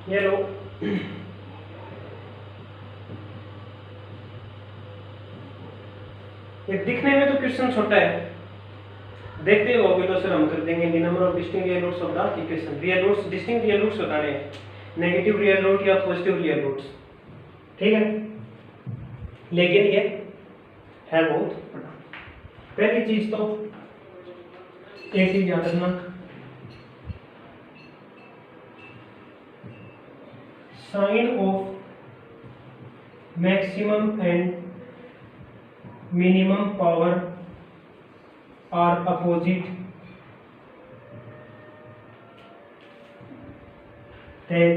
ये लो, ये दिखने में तो क्वेश्चन छोटा है, देखते हो अभी तो सर हम कर देंगे the number of distinct real roots of the equation. Real roots, distinct real roots बताने हैं, नेगेटिव रियल रूट या पॉजिटिव रियल रूट्स, ठीक है। लेकिन ये है बहुत बड़ा। पहली चीज तो एक चीज याद रखना, sign of maximum and minimum power are opposite, then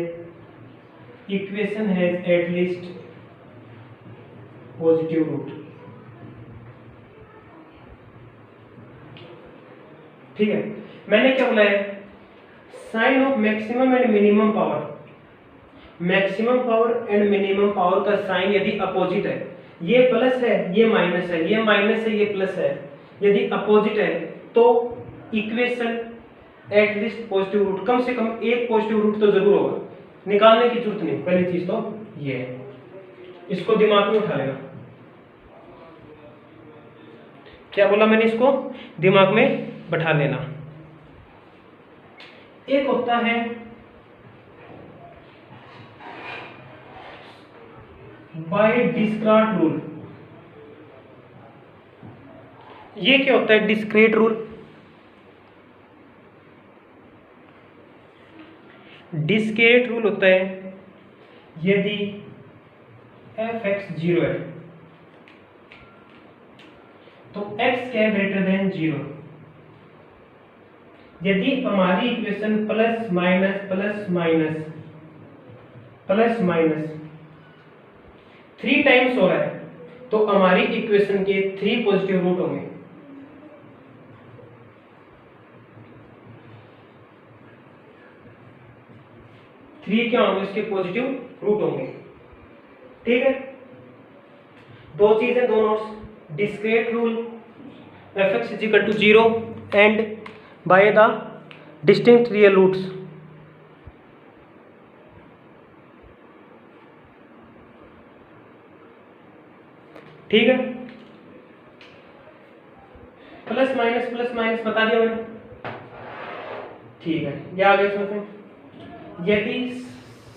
equation has at least positive root, ठीक है। मैंने क्या बोला है, sign of maximum and minimum power, maximum power and minimum power का साइन यदि अपोजिट है, ये प्लस है ये माइनस है, ये माइनस है ये प्लस है, यदि अपोजिट है तो equation at least positive root, कम से कम एक पॉजिटिव रूट तो जरूर होगा, निकालने की जरूरत नहीं। पहली चीज तो ये है, इसको दिमाग में उठा लेना। क्या बोला मैंने, इसको दिमाग में बैठा लेना। एक होता है बाय डिस्क्रीट रूल, ये क्या होता है डिस्क्रीट रूल, डिस्क्रीट रूल होता है यदि एफ एक्स 0 है तो x क्या है ग्रेटर देन 0, यदि हमारी equation plus minus plus minus plus minus 3 times हो रहा है तो हमारी इक्वेशन के 3 पॉजिटिव रूट होंगे। थ्री क्या होंगे, इसके पॉजिटिव रूट होंगे, ठीक है। दो चीज है, दो notes, discrete rule fx is equal to 0 and by the distinct real roots, ठीक है। प्लस माइनस बता दिया मैंने, ठीक है। ये आगे सोचें, यदि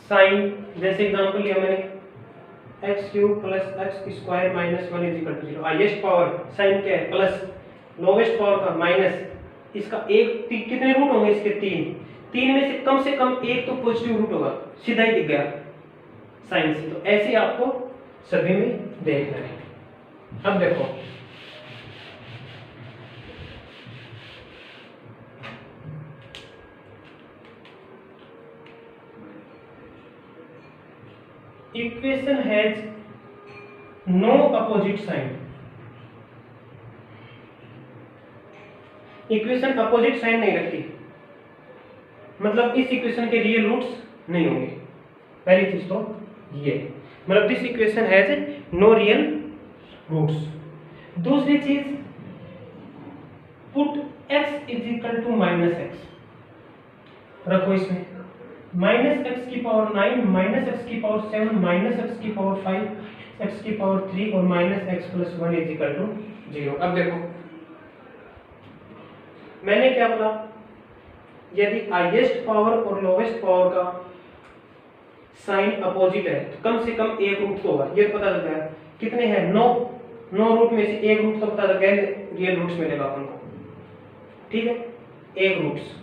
साइन, जैसे एग्जांपल लिया मैंने X cube plus X square minus 1 is equal to 0, highest power sign क्या है प्लस, लोवेस्ट पावर का माइनस, इसका एक कितने रूट होंगे इसके 3 में से कम एक तो पॉजिटिव रूट होगा, सीधा ही दिख गया साइन से। तो ऐसे आपको सभी में देखना है। अब देखो equation has no opposite sign, equation opposite sign नहीं रखती, मतलब इस इक्वेशन के रियल रूट्स नहीं होंगे। पहली चीज तो ये, मतलब this equation has no real roots. दूसरी चीज, put x is equal to minus X, रखो इसमें माइनस एक्स की पावर 9, माइनस एक्स की पावर 7, माइनस एक्स की पावर 5, एक्स की पावर 3 और minus x plus 1 is equal to 0। अब देखो मैंने क्या बोला, यदि हाईएस्ट पावर और लोवेस्ट पावर का साइन अपोजिट है तो कम से कम एक रूट तो होगा, ये पता चलता है। कितने हैं, 9 रूट में से एक रूट तो पता चल गया, रियल रूट्स मिलेगा अपन को, ठीक है, एक रूट्स।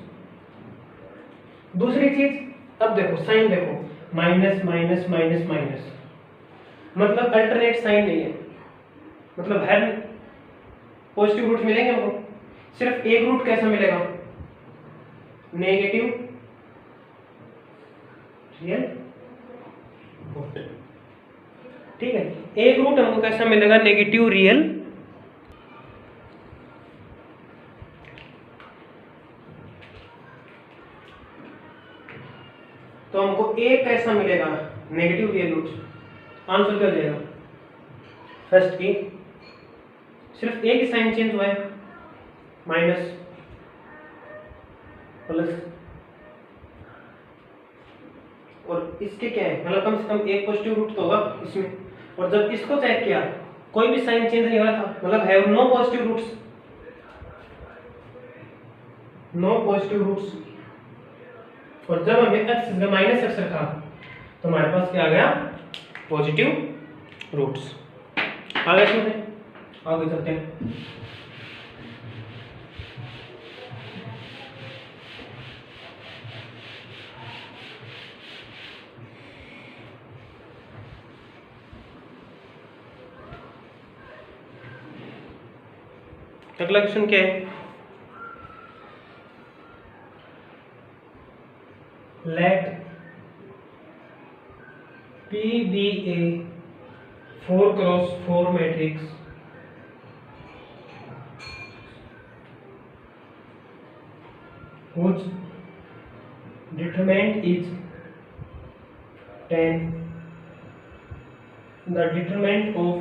दूसरी चीज, अब देखो साइन देखो माइनस माइनस माइनस माइनस, मतलब अल्टरनेट साइन नहीं है, मतलब हर पॉजिटिव रूट मिलेंगे हमको, सिर्फ एक रूट कैसा मिलेगा, नेगेटिव रियल रूट, ठीक है। एक रूट हमको कैसा मिलेगा, नेगेटिव रियल, तो हमको एक कैसा मिलेगा, नेगेटिव रियल रूट। आंसर क्या देगा, फर्स्ट की सिर्फ एक ही साइन चेंज हुआ है, माइनस प्लस, और इसके क्या है, मतलब कम से कम एक पॉजिटिव रूट तो होगा इसमें। और जब इसको चेक किया कोई भी साइन चेंज नहीं हो रहा था, मतलब have no positive roots, no positive roots. और जब हमने x माइनस एक्स रखा तो हमारे पास क्या आ गया, पॉजिटिव रूट्स। आगे चलते हैं, आगे चलते हैं। अगला क्वेश्चन क्या है, late P be a 4x4 matrix whose determinant is 10. The determinant of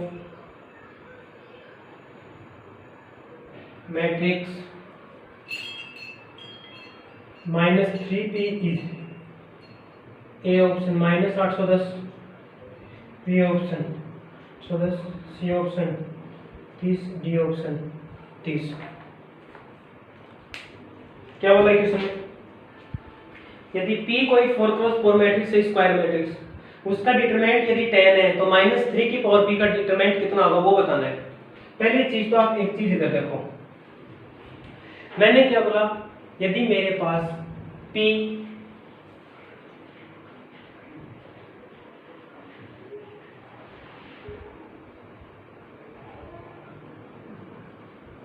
matrix minus 3p is A option minus 810, B option 810, C option 30, D option 30। क्या बोला है क्वेश्चन में, यदि P कोई 4x4 मैट्रिक्स है, स्क्वायर मैट्रिक्स, उसका determinant यदि 10 है तो -3 की पावर P का डिटरमिनेंट कितना होगा वो बताना है। पहली चीज तो आप एक चीज इधर देखो, मैंने क्या बोला, यदि मेरे पास P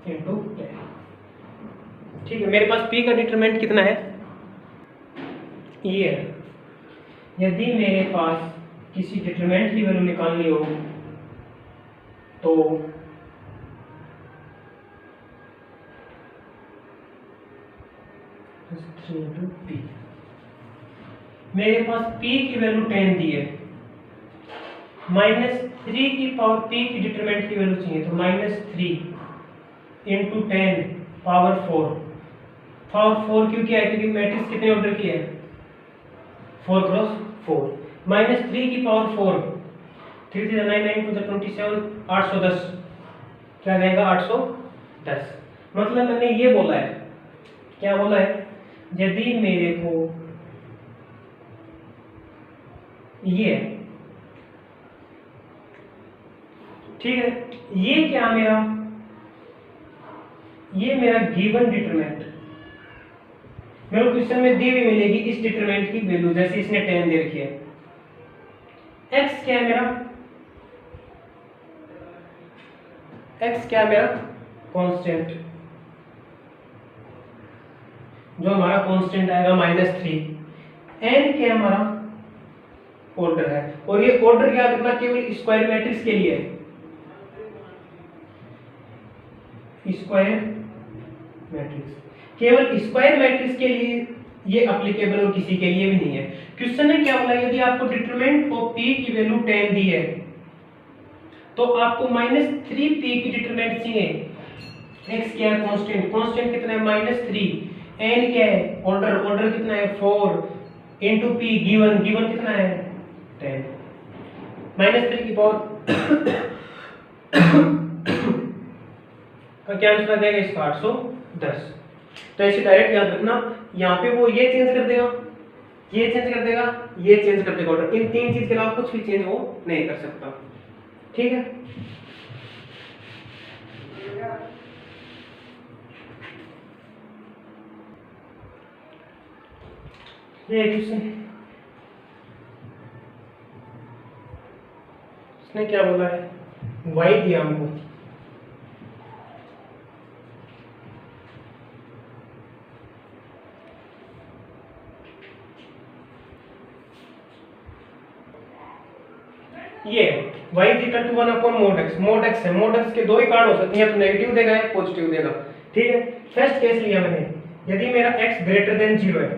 इंटू 10, ठीक है, मेरे पास P का डिटरमिनेंट कितना है, ये है। यदि मेरे पास किसी डिटरमिनेंट की वैल्यू निकालनी हो तो P, मेरे पास P की वैल्यू 10 दी है, -3 की पावर P की डिटरमिनेंट की वैल्यू चाहिए, तो -3 इंटू 10 पावर 4। पावर 4 क्यों किया है, क्योंकि मैट्रिक्स कितने ऑर्डर की है, 4x4। -3 की पावर 4, 3 3 9 9 2 27, 810, क्या रहेगा 810। मतलब मैंने ये बोला है, क्या बोला है, यदि मेरे को ये, ठीक है, ये क्या मेरा, ये मेरा गिवन डिटरमिनेंट मेरे को क्वेश्चन में दी हुई मिलेगी इस डिटरमिनेंट की वैल्यू, जैसे इसने 10 दे रखी है। x क्या है मेरा, x क्या है मेरा कांस्टेंट, जो हमारा कांस्टेंट आएगा -3। n क्या हमारा ऑर्डर है, और ये ऑर्डर याद रखना केवल स्क्वायर मैट्रिक्स के लिए है, स्क्वायर मैट्रिक्स, केवल स्क्वायर मैट्रिक्स के लिए ये एप्लीकेबल और किसी के लिए भी नहीं है। क्वेश्चन ने क्या बोला, यदि आपको डिटरमिनेंट ऑफ P की वैल्यू 10 दी है तो आपको -3P की डिटरमिनेंट चाहिए। x क्या है कांस्टेंट, कांस्टेंट कितना है -3, n क्या है ऑर्डर, ऑर्डर कितना है 4 इंटू P गिवन, गिवन कितना है 10, -3 की पावर का क्या आंसर आ जाएगा इसका 810। तो ऐसे डायरेक्ट याद रखना, यहाँ पे वो ये चेंज कर देगा, ये चेंज कर देगा, ये चेंज कर देगा ऑर्डर, इन तीन चीज के अलावा कुछ भी चेंज वो नहीं कर सकता, ठीक है। ये क्वेश्चन इसने क्या बोला है, y दिया हमको, ये y equal to 1/mod x, mod x है, mod x के दो ही कारण हो सकते हैं, या तो नेगेटिव देगा या पॉजिटिव देगा, ठीक है। फर्स्ट केस लिया मैंने, यदि मेरा x ग्रेटर देन 0 है,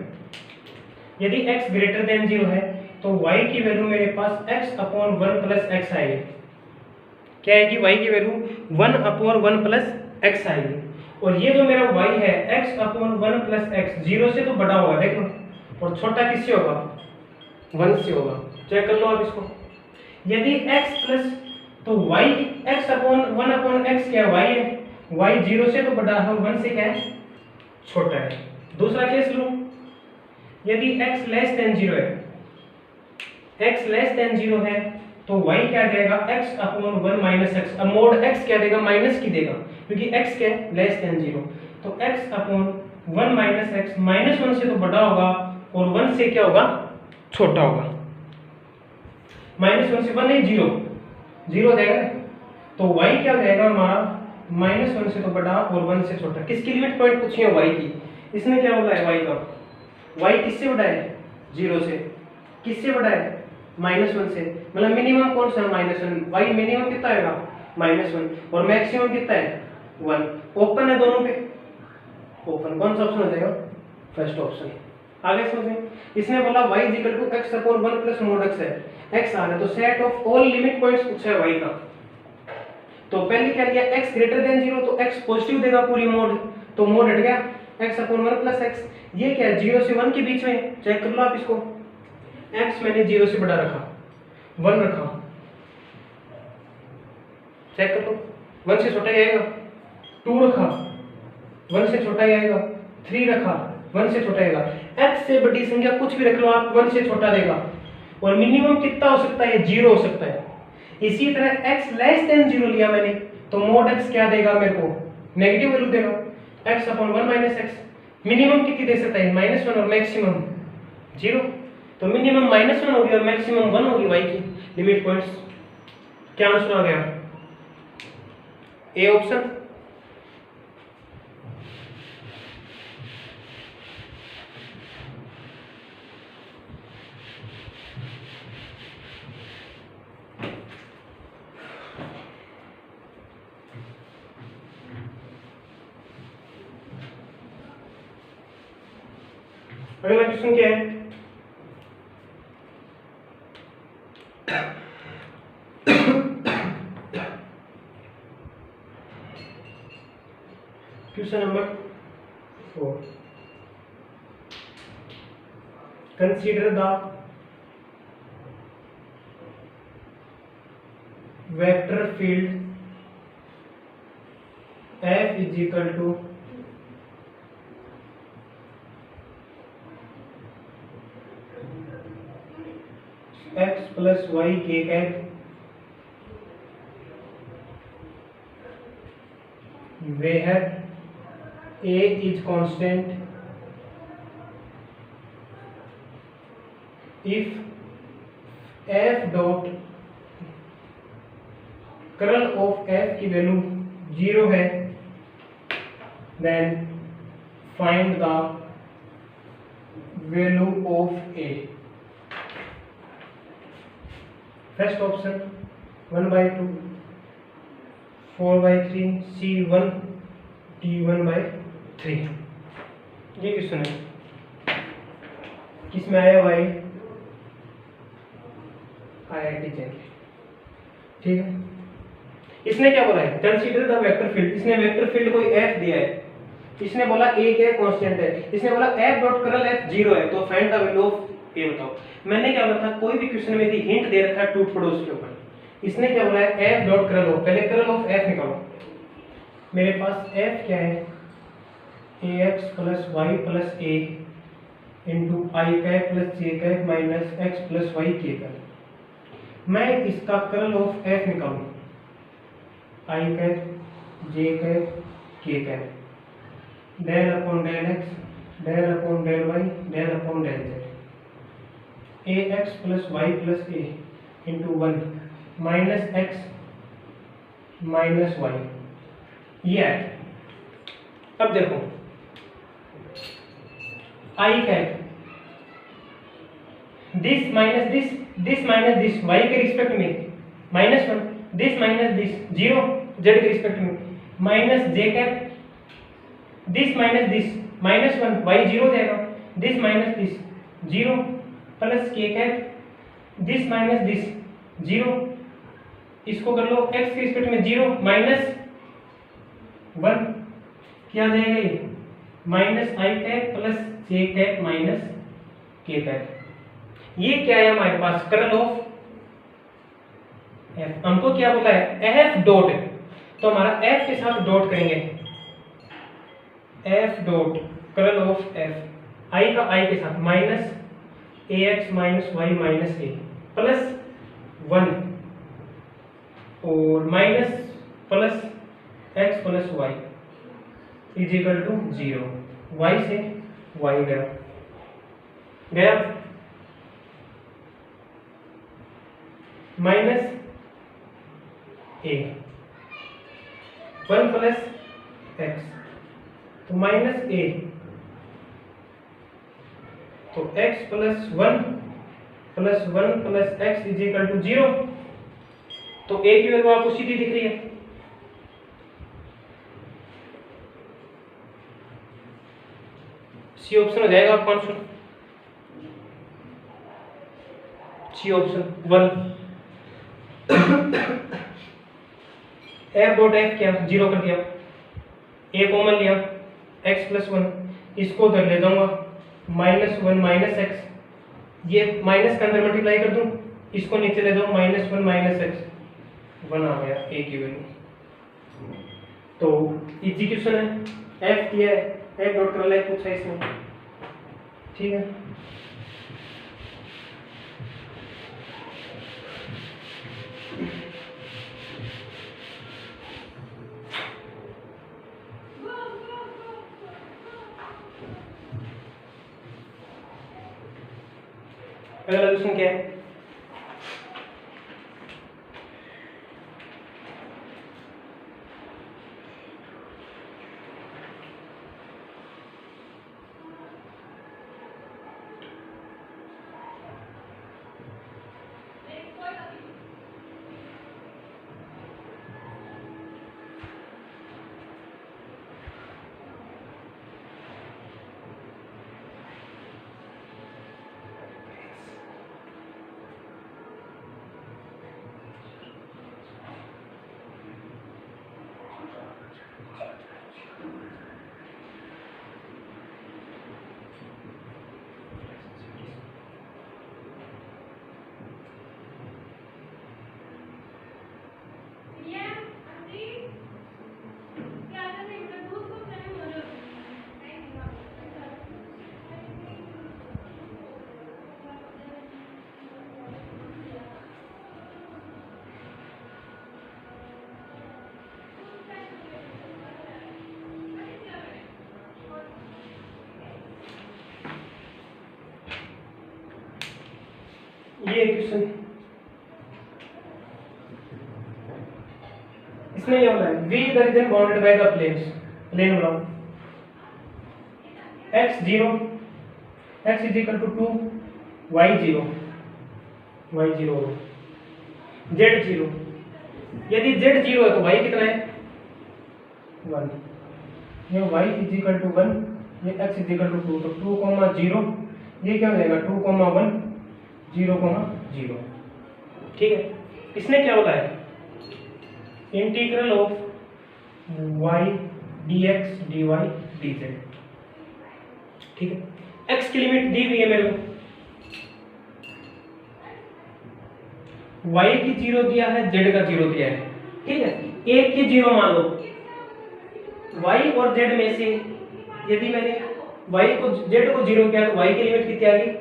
यदि x ग्रेटर देन 0 है तो y की वैल्यू मेरे पास x/1 प्लस x आएगी। क्या है कि y की वैल्यू 1/1 प्लस x आएगी, और ये जो मेरा y है x/1 प्लस x 0 से तो बड़ा होगा देखो, और छोटा किससे होगा, 1 से होगा। चेक कर लो आप इसको। यदि x प्लस तो y x upon 1 upon x क्या है, y है, y 0 से तो बड़ा है, 1 से क्या है, छोटा है। दूसरा केस लो, यदि x लेस देन 0 है, x लेस देन 0 है तो y क्या देगा, x अपॉन 1 माइनस x। अब मोड x क्या देगा, माइनस की देगा, क्योंकि x क्या है, लेस देन 0। तो x upon 1 minus x, minus 1 से तो बड़ा होगा और 1 से क्या होगा, छोटा होगा। माइनस 1 से 1 नहीं, 0 0 हो जाएगा। तो y क्या हो जाएगा हमारा, माइनस 1 से तो बड़ा और 1 से छोटा। किसकी लिमिट पॉइंट पूछी है, y की। इसने क्या बोला है, y का, y किससे बड़ा है, 0 से। किससे बड़ा है, माइनस 1 से। मतलब मिनिमम कौन सा है, माइनस 1। y मिनिमम कितना आएगा, माइनस 1, और मैक्सिमम कितना है, 1। ओपन है दोनों पे, ओपन। कौन सा ऑप्शन हो जाएगा, फर्स्ट ऑप्शन। आगे समझें, इसने बोला y equal to x upon 1 plus mod x है, x आ रहा है, तो set of all limit points पूछा है y का। तो पहले क्या लिया, x ग्रेटर देन 0, तो x पॉजिटिव देगा पूरी मोड, तो मोड हट गया, x अपॉन 1 प्लस x। ये क्या है, 0 से 1 के बीच में। चेक कर लो आप इसको, x मैंने 0 से बड़ा रखा, 1 रखा, चेक कर लो, 1 से छोटा ही आएगा। 2 रखा, 1 से छोटा ही आएगा। 3 रखा, 1 से छोटा आएगा। x से बड़ी संख्या कुछ भी रख लो आप, 1 से छोटा देगा। और मिनिमम कितना हो सकता है, 0 हो सकता है। इसी तरह x लेस देन 0 लिया मैंने, तो मोड x क्या देगा मेरे को, नेगेटिव वैल्यू देगा, x upon 1 minus x। Minimum कितनी दे सकता है, -1, और मैक्सिमम 0। तो मिनिमम -1 होगी और मैक्सिमम 1 होगी y की लिमिट पॉइंट्स। क्या आंसर आ गया, ए ऑप्शन। अगला क्वेश्चन क्या है, question number 4। Consider the vector field F is equal to x plus y k cap where a is constant if f dot curl of f की value 0 है, then find the value of a। First option 1/2, 4/3, C1, D1/3। ये question है, किसमें आया भाई, IIT channel. ठीक है, इसने क्या बोला है, कंसीडर द वेक्टर फील्ड। इसने वेक्टर फील्ड कोई f दिया है, इसने बोला a क्या कांस्टेंट है, इसने बोला f डॉट कर्ल f 0 है, तो find the value of a बताओ। मैंने क्या बोला था, कोई भी क्वेश्चन में यदि हिंट दे रखा है टूट पड़ोस के ऊपर, इसने क्या बोला है, f डॉट कर्ल ऑफ, पहले कर्ल ऑफ f निकालो। मेरे पास f क्या है, ax plus y plus a into i cap plus j cap minus x plus y k cap. मैं इसका कर्ल ऑफ f निकालूं, i cap j cap k cap, del upon del x, del upon del y, del upon del z. A x plus y plus a into 1 minus x minus Y, ये है। अब देखो i cap, this minus this minus this, y के respect में -1, this minus this 0, z के respect में minus j cap, this minus this -1, y 0 हो जाएगा, this minus this 0 plus k cap, this minus this 0, इसको कर लो x के respect में 0 माइनस 1, क्या आ जाएगा ये माइनस आई cap plus j cap minus के कैप। ये क्या है हमारे पास, कर्ल ऑफ एफ। हमको क्या बोला है, एफ डॉट, तो हमारा एफ के साथ डॉट करेंगे, f dot curl of f, i का आई के साथ minus a x minus y minus a plus 1 और minus plus x plus y is equal to 0, y से वाई गया गया माइनस ए 1 प्लस एक्स, तो माइनस ए, तो x plus 1 plus x is equal to 0, तो a की value आपको सीधी दिख रही है, सी ऑप्शन हो जाएगा आपका answer, C option 1। F dot F क्या 0 कर दिया, ए कॉमन लिया, x प्लस 1, इसको उधर ले जाऊंगा -1 माइनस एक्स, ये माइनस के अंदर मल्टीप्लाई कर दूं, इसको नीचे ले जाऊं -1 माइनस एक्स, 1 आ गया ए की वैल्यू। तो इजी क्वेश्चन है, एफ किया है, एफ डॉट कर लाइक पूछा इसमें, ठीक है। अगला क्वेश्चन क्या है, ये क्वेश्चन इसमें ये होता है, v the region bounded by the planes, plane बनाओ, x0 x is equal to 2, y0 y0 z0, यदि z0 है तो y कितना है 1, ये y is equal to 1, ये x is equal to 2, तो 2,0, ये क्या हो जाएगा 2,1 0,0, ठीक है। इसने क्या होता है, integral of y dx dy dz, ठीक है। x की लिमिट दी हुई है मेरे को, y की 0 दिया है, z का 0 दिया है, ठीक है। एक की 0 मान लो, y और z में से यदि मैंने y को z को 0 किया तो y की लिमिट कितनी आ गई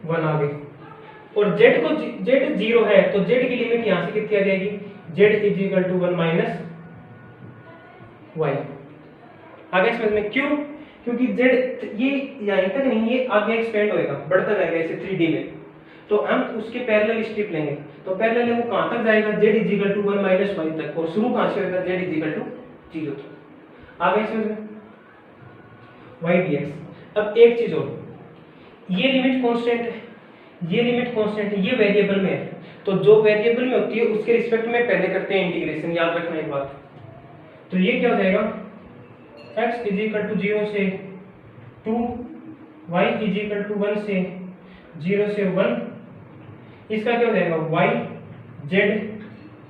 1 आ गई, और z को z 0 है तो z की लिमिट यहां से कितनी आ जाएगी, z is equal to 1 minus y। आगे समझ में क्यों, क्योंकि z ये यहीं तक नहीं, ये आगे एक्सपेंड होएगा, बढ़ता जाएगा ऐसे 3D में, तो हम उसके पैरेलल स्ट्रिप लेंगे, तो पैरेलल वो कहां तक जाएगा, z is equal to 1 minus y तक, और शुरू कहां से होगा, z इज इक्वल टू 0 तक। आगे समझ में y dx। अब एक चीज और, ये लिमिट कांस्टेंट है, ये लिमिट कांस्टेंट है, ये वेरिएबल में है, तो जो वेरिएबल में होती है उसके रिस्पेक्ट में पहले करते हैं इंटीग्रेशन, याद रखना एक बात। तो ये क्या हो जाएगा, x इज इक्वल टू 0 से 2, y इज इक्वल टू 1 से 0 से 1, इसका क्या हो जाएगा y z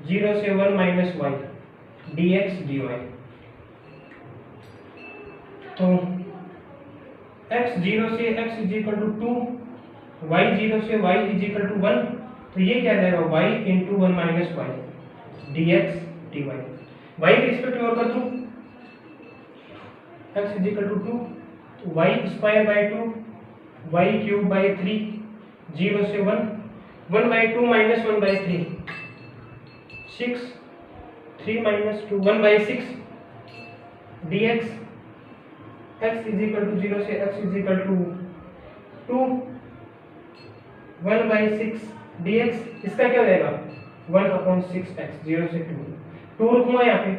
0 से 1 माइनस y dx dy। तो x 0 से x is equal to 2, y 0 से y इज इक्वल टू 1, तो ये क्या आ जाएगा y into 1 minus Y dx dy। y के रिस्पेक्ट में और कर दूं x इज इक्वल टू 2, तो y square by 2 y cube by 3 0 से 1 1 by 2 minus 1 by 3 6 3 minus 2 1 by 6 dx x is equal to 0 से x is equal to 2 1 by 6 dx, इसका क्या हो जाएगा 1/6x 0 से 2 रखूंगा यहाँ पे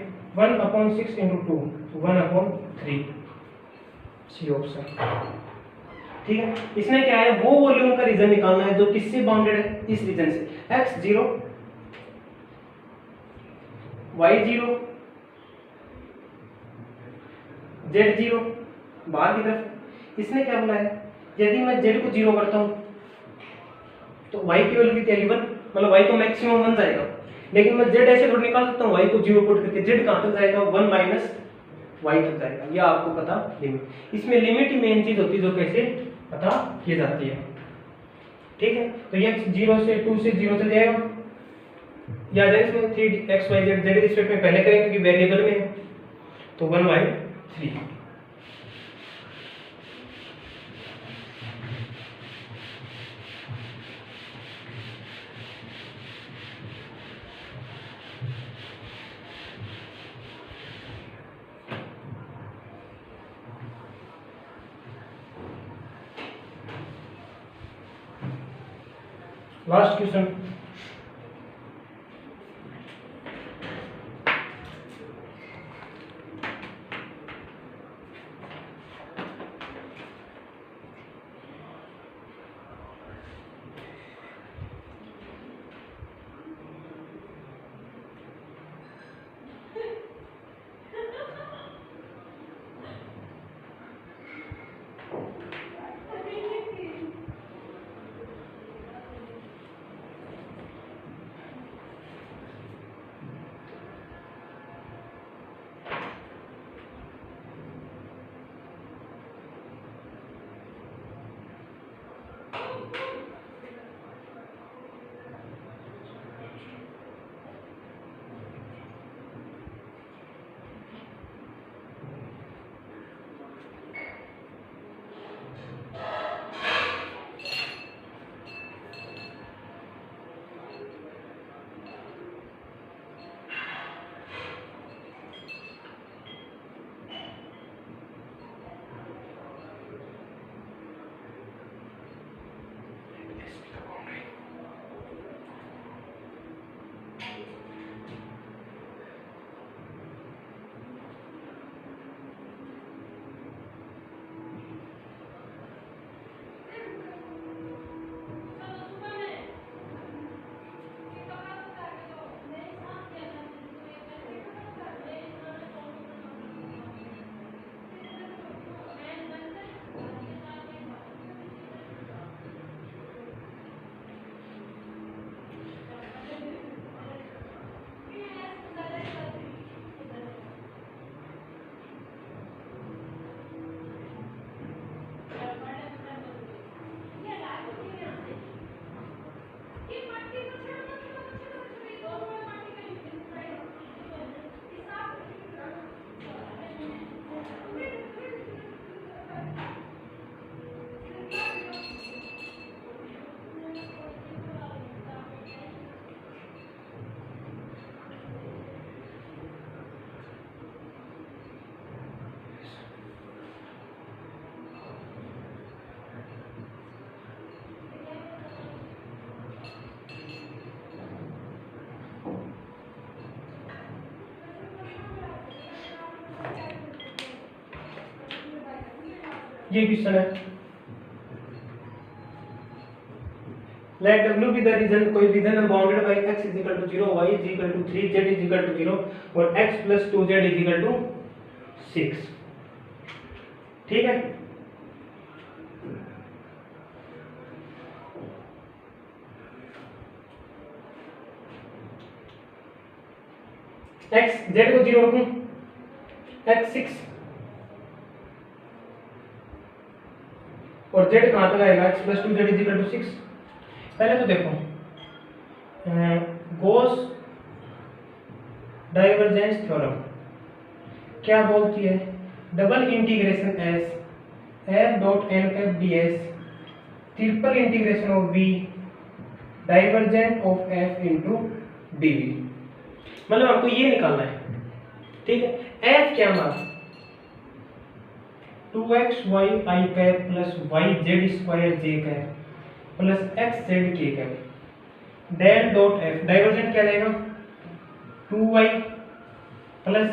1/6 इंटू 2 1/3, सी ऑप्शन। ठीक है, इसमें क्या है वो वॉल्यूम का रीजन निकालना है जो किससे बाउंडेड है, इस रीजन से x 0 y 0 z 0 बाहर की तरफ। इसने क्या बोला है यदि मैं z को 0 करता हूं तो y की वैल्यू कितनी आएगी 1, मतलब y तो मैक्सिमम 1 जाएगा, लेकिन मैं z ऐसे थोड़ा निकाल सकता हूँ y को 0 पुट करके, z कहाँ तक जाएगा 1 माइनस y तक जाएगा, यह आपको पता लिमिट। इसमें लिमिट ही मेन चीज होती है जो कैसे पता की जाती है। ठीक है, तो ये 0 से 2 से 0 चल जाएगा, या जाए इसमें 3x y z z respect में पहले करें क्योंकि वेरिएबल में है, तो 1/3। लास्ट क्वेश्चन, ये क्वेश्चन है, let w be the region, कोई रीजन है bounded by x is equal to 0 y is equal to 3 z is equal to 0 और x plus 2z is equal to 6। ठीक है, x z को 0 रखूं, x 6 और z कहाँ तक आएगा, x + 2z = 6। पहले तो देखो गॉस डाइवर्जेंस थ्योरम क्या बोलती है, double integration S f dot n cap ds triple integration of v divergent of f into dv। मतलब आपको ये निकालना है, ठीक है। f क्या हमारा 2xy I cap plus yz² j cap plus xz k cap del dot f divergent क्या रहेगा 2y plus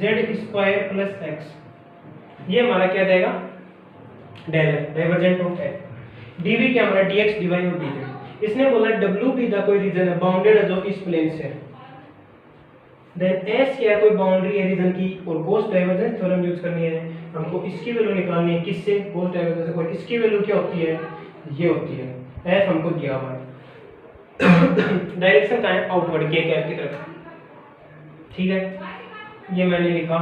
z² plus x, ये हमारा क्या जाएगा डेल है, डाइवर्जेंट ऑफ f। dv क्या हमारा dx dy और dz। इसने बोला w भी द कोई रीजन है, बाउंडेड है जो इस प्लेन से है। देन s क्या है, कोई बाउंड्री है रीजन की, और गॉस डाइवर्जेंस थ्योरम यूज करनी है। हमको इसकी वैल्यू निकालनी है, किससे, गॉस डाइवर्जेंस से। और इसकी वैल्यू क्या होती है, ये होती है, f हमको दिया हुआ है। डायरेक्शन कहाँ है, आउटवर्ड के कैप की तरफ, ठीक है। ये मैंने लिखा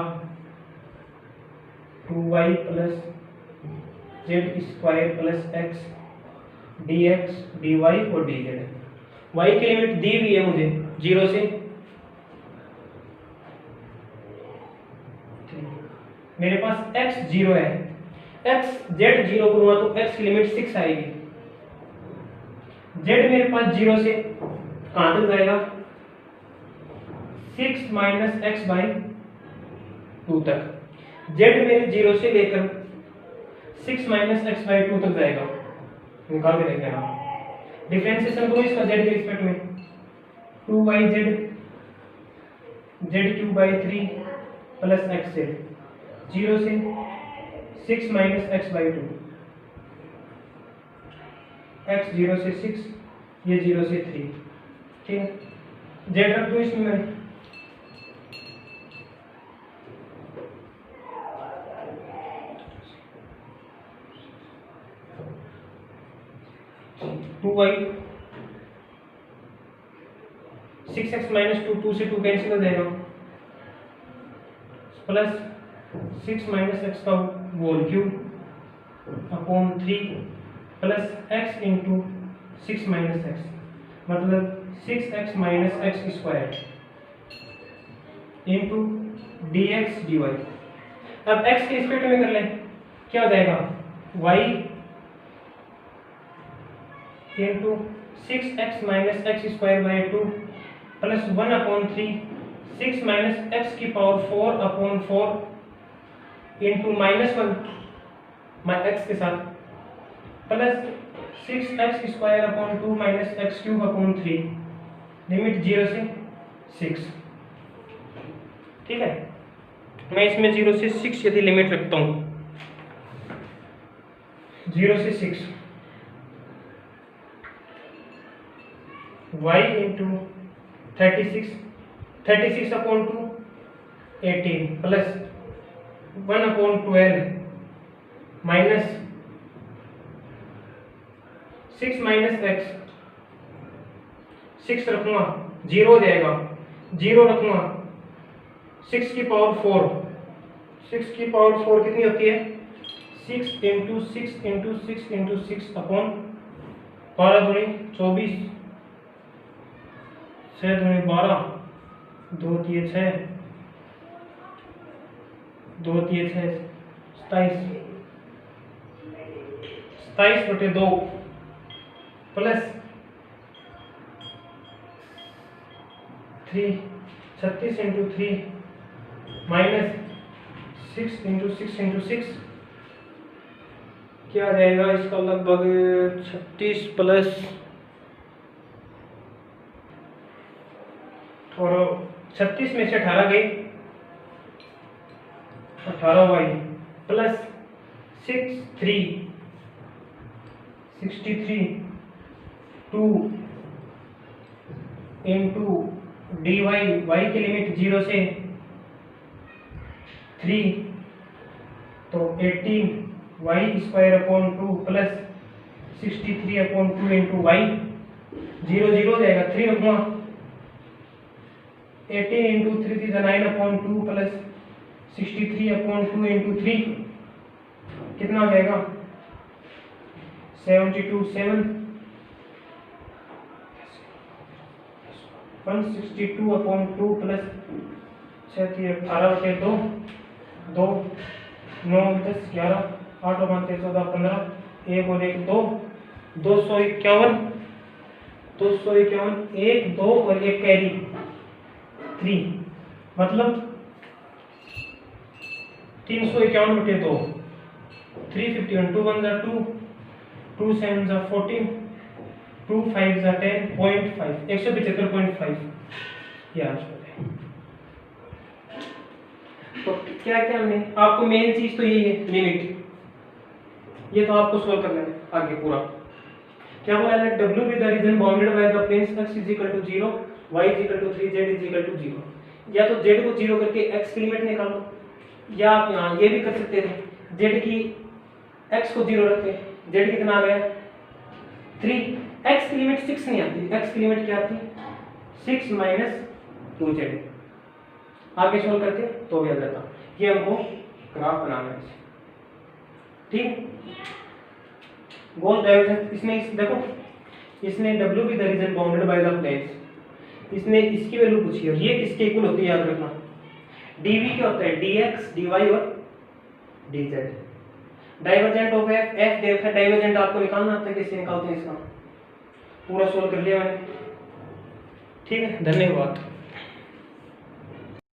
2y plus z² plus x dx dy और dz। y की लिमिट दी हुई है मुझे 0 से, मेरे पास x 0 है, x z 0 करूँगा तो x की लिमिट 6 आएगी। z मेरे पास 0 से कहाँ तक जाएगा, 6 माइनस x/2 तक। z मेरे 0 से लेकर 6 माइनस x/2 तक जाएगा, निकाल के देख लेना। डिफरेंशिएशन करो इसका z के रिस्पेक्ट में, 2yz z³ 3 प्लस xz 0 से 6 माइनस x/2, x 0 से 6, ये 0 से 3, ठीक है। z रख दो इसमें मैं, टू वाई 6x माइनस 2 से 2 कैंसिल हो जाएगा, प्लस 6 माइनस एक्स का whole cube upon 3 plus x into 6 minus X, मतलब 6x minus X square into dx dy। अब x के रिस्पेक्ट में कर लें, क्या हो जाएगा, y into 6x minus X square by 2 plus 1/3 6 minus X की पावर 4/4 इंटू -1 एक्स के साथ plus 6x square upon 2 minus x³ 3 limit 0 से 6, ठीक है। मैं इसमें 0 से 6 यदि लिमिट रखता हूँ, 0 से 6 y into 36 upon 2 18 plus 1/12 minus 6 minus x, 6 रखूंगा 0 हो जाएगा, 0 रखूंगा 6 की पावर 4, 6 की पावर 4 कितनी होती है, 6 इंटू 6 इंटू 6 इंटू 6 अपॉन 12 दूनी 24 6 दूनी 12 2 3 6 2 3 6 27/2 plus 3 36 into 3 minus 6 into 6 into 6 क्या आ जाएगा इसका, लगभग 36 प्लस 36 में से 18 गई, 18y plus 63 2 into dy, y की लिमिट 0 से 3 तो 18y² 2 प्लस 63/2 इंटू y 0 0 हो जाएगा, 3 रखूँगा 18 इंटू 3 9/2 प्लस 63/2 इंटू 3 कितना हो जाएगा 72 7 162/2 प्लस 18/2 2 9 10 11 8 और 5 14 15 1 और 1 2 251 1 2 और 1 कैरी 3 मतलब 351/2 351 2 1 2 2 7 14 2 5 10.5 175.5 ये आंसर है। तो क्या क्या हमने आपको मेन चीज तो यही है लिमिट, ये तो आपको सोल्व करना है आगे पूरा। क्या बोला है w with the region bounded by the planes x = 0 y = 3 z = 0। या तो z को 0 करके x की लिमिट निकालो, या आप यहाँ ये भी कर सकते थे z की x को 0 रखते z कितना आ गया 3, x की लिमिट 6 नहीं आती, x की लिमिट क्या आती 6 - 2z। आगे सोल्व करते तो भी आ जाता। ये हमको ग्राफ बनाना है, ठीक। गॉस डाइवर्जेंस इसने देखो इसने w with the region bounded by the planes, इसने इसकी वैल्यू पूछी है, ये किसके इक्वल होती है याद रखना। dv क्या होता है dx dy और dz। डाइवर्जेंट ऑफ f देखा, डाइवर्जेंट आपको निकालना आता है, कैसे निकालते हैं इसका पूरा सोल्व कर लिया मैंने, ठीक है। धन्यवाद।